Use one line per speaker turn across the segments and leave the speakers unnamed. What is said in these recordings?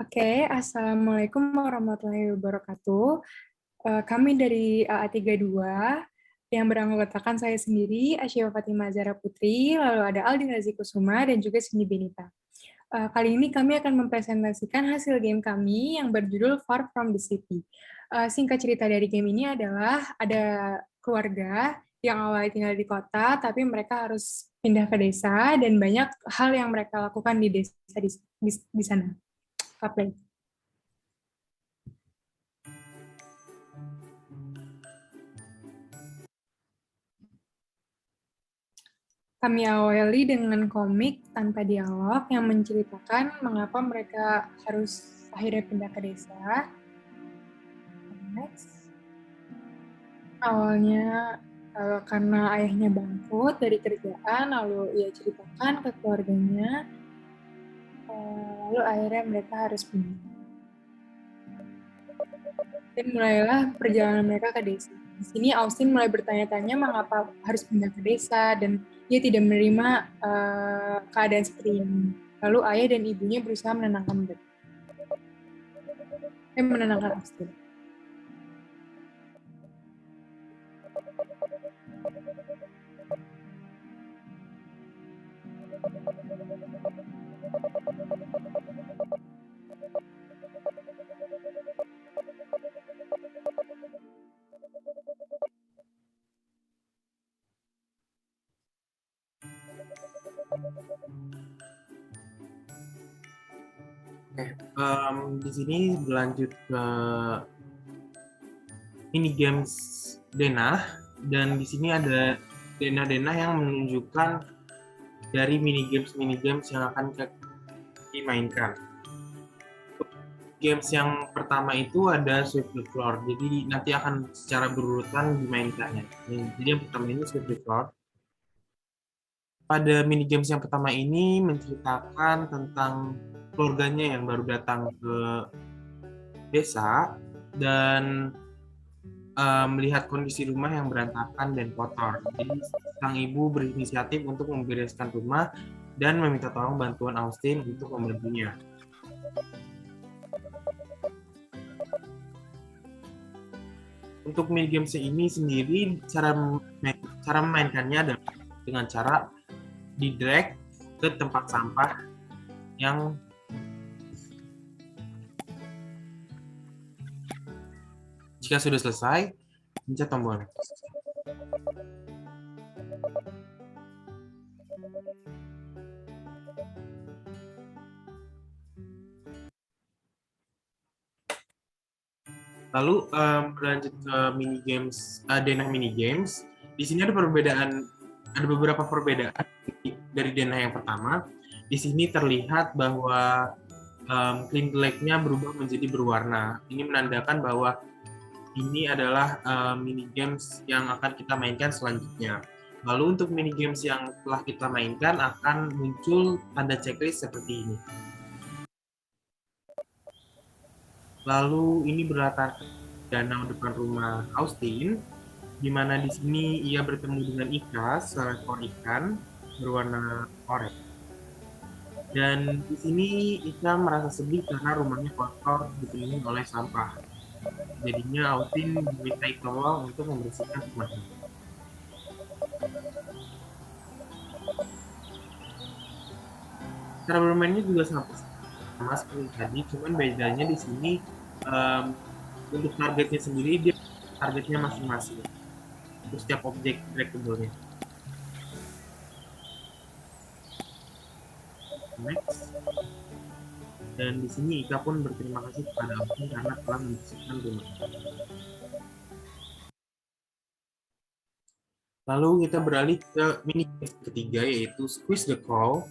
Oke, Assalamualaikum warahmatullahi wabarakatuh. Kami dari AA32 yang beranggotakan saya sendiri, Asyifa Fatimah Zahra Putri, lalu ada Aldin Razi Kusuma, dan juga Cindy Benita. Kali ini kami akan mempresentasikan hasil game kami yang berjudul Far From the City. Singkat cerita dari game ini adalah ada keluarga yang awalnya tinggal di kota, tapi mereka harus pindah ke desa, dan banyak hal yang mereka lakukan di desa di sana. Play. Kami awali dengan komik tanpa dialog yang menceritakan mengapa mereka harus akhirnya pindah ke desa. Next. Awalnya karena ayahnya bangkrut dari kerjaan, lalu ia ceritakan ke keluarganya, lalu akhirnya mereka harus pindah. Dan mulailah perjalanan mereka ke desa. Di sini Austin mulai bertanya-tanya mengapa harus pindah ke desa, dan dia tidak menerima keadaan seperti ini. Lalu ayah dan ibunya berusaha menenangkan mereka. Menenangkan Austin.
Di sini berlanjut ke mini games denah, dan di sini ada denah-denah yang menunjukkan dari mini games yang akan dimainkan. Games yang pertama itu ada Sweep the Floor, jadi nanti akan secara berurutan dimainkannya. Jadi yang pertama ini Sweep the Floor. Pada mini games yang pertama ini menceritakan tentang keluarganya yang baru datang ke desa dan melihat kondisi rumah yang berantakan dan kotor. Jadi sang ibu berinisiatif untuk membereskan rumah dan meminta tolong bantuan Austin untuk membantunya. Untuk mini games ini sendiri, cara memainkannya adalah dengan cara di-drag ke tempat sampah yang jika sudah selesai, pencet tombol. Lalu berlanjut ke mini games, denah mini games. Di sini ada beberapa perbedaan dari denah yang pertama. Di sini terlihat bahwa clean black-nya berubah menjadi berwarna. Ini menandakan bahwa ini adalah mini games yang akan kita mainkan selanjutnya. Lalu untuk mini games yang telah kita mainkan akan muncul tanda checklist seperti ini. Lalu ini berlatar danau depan rumah Austin, di mana di sini ia bertemu dengan Ika, seekor ikan berwarna oranye. Dan di sini Ika merasa sedih karena rumahnya kotor dipenuhi oleh sampah. Jadinya Austin meminta tolong untuk membersihkan rumahnya. Cara bermainnya juga sama seperti tadi, cuman bedanya di sini untuk targetnya sendiri dia targetnya masing-masing untuk setiap objek trackable-nya. Next. Dan di sini Ika pun berterima kasih kepada Austin karena telah membersihkan rumah. Lalu kita beralih ke mini game ketiga, yaitu Squeeze the Crawl.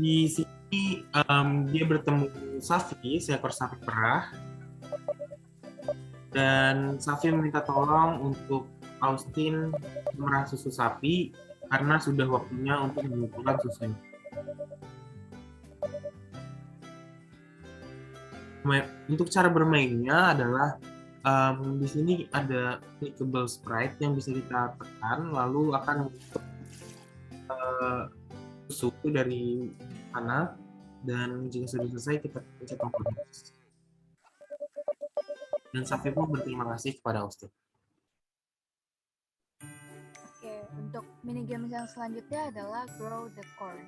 Di sini dia bertemu Safi, seekor sapi perah, dan Safi meminta tolong untuk Austin memerah susu sapi karena sudah waktunya untuk mengumpulkan susunya. Untuk cara bermainnya adalah di sini ada clickable sprite yang bisa kita tekan, lalu akan susu dari anak, dan jika sudah selesai kita pencet tombol next. Dan Safi pun berterima kasih kepada Austin.
Oke, untuk mini game yang selanjutnya adalah Grow the Corn.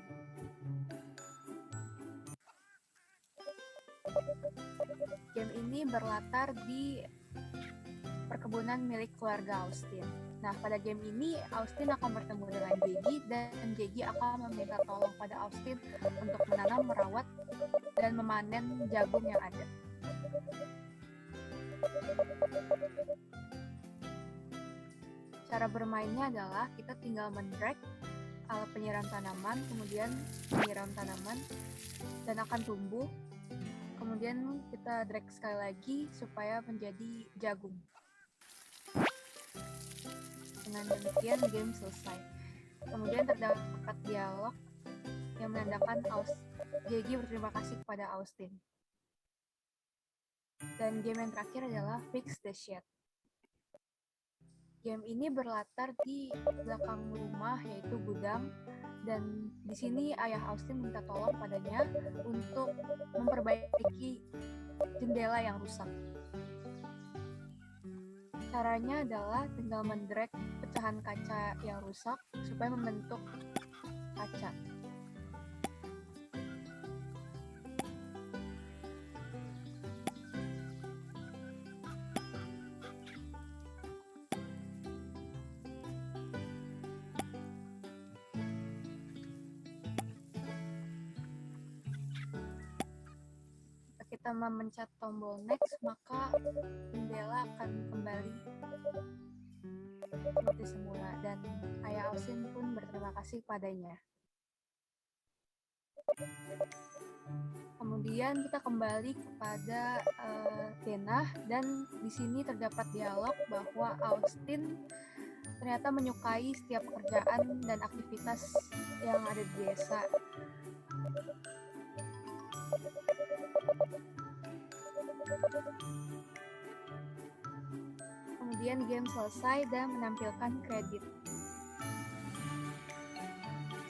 Game ini berlatar di perkebunan milik keluarga Austin. Nah, pada game ini Austin akan bertemu dengan Gigi dan Gigi akan meminta tolong pada Austin untuk menanam, merawat, dan memanen jagung yang ada. Cara bermainnya adalah kita tinggal mendrag alat penyiram tanaman, kemudian menyiram tanaman, dan akan tumbuh. Kemudian kita drag sekali lagi supaya menjadi jagung. Dengan demikian game selesai. Kemudian terdapat dialog yang menandakan Gigi berterima kasih kepada Austin. Dan game yang terakhir adalah Fix the Shed. Game ini berlatar di belakang rumah, yaitu gudang, dan di sini ayah Austin minta tolong padanya untuk memperbaiki jendela yang rusak. Caranya adalah tinggal mendrag pecahan kaca yang rusak supaya membentuk kaca. Kita memencet tombol next, maka jendela akan kembali seperti semula dan ayah Austin pun berterima kasih padanya. Kemudian kita kembali kepada Denah dan di sini terdapat dialog bahwa Austin ternyata menyukai setiap pekerjaan dan aktivitas yang ada di desa. Kemudian game selesai dan menampilkan kredit.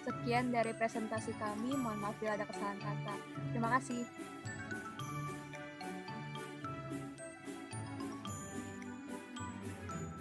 Sekian dari presentasi kami, mohon maaf bila ada kesalahan kata. Terima kasih.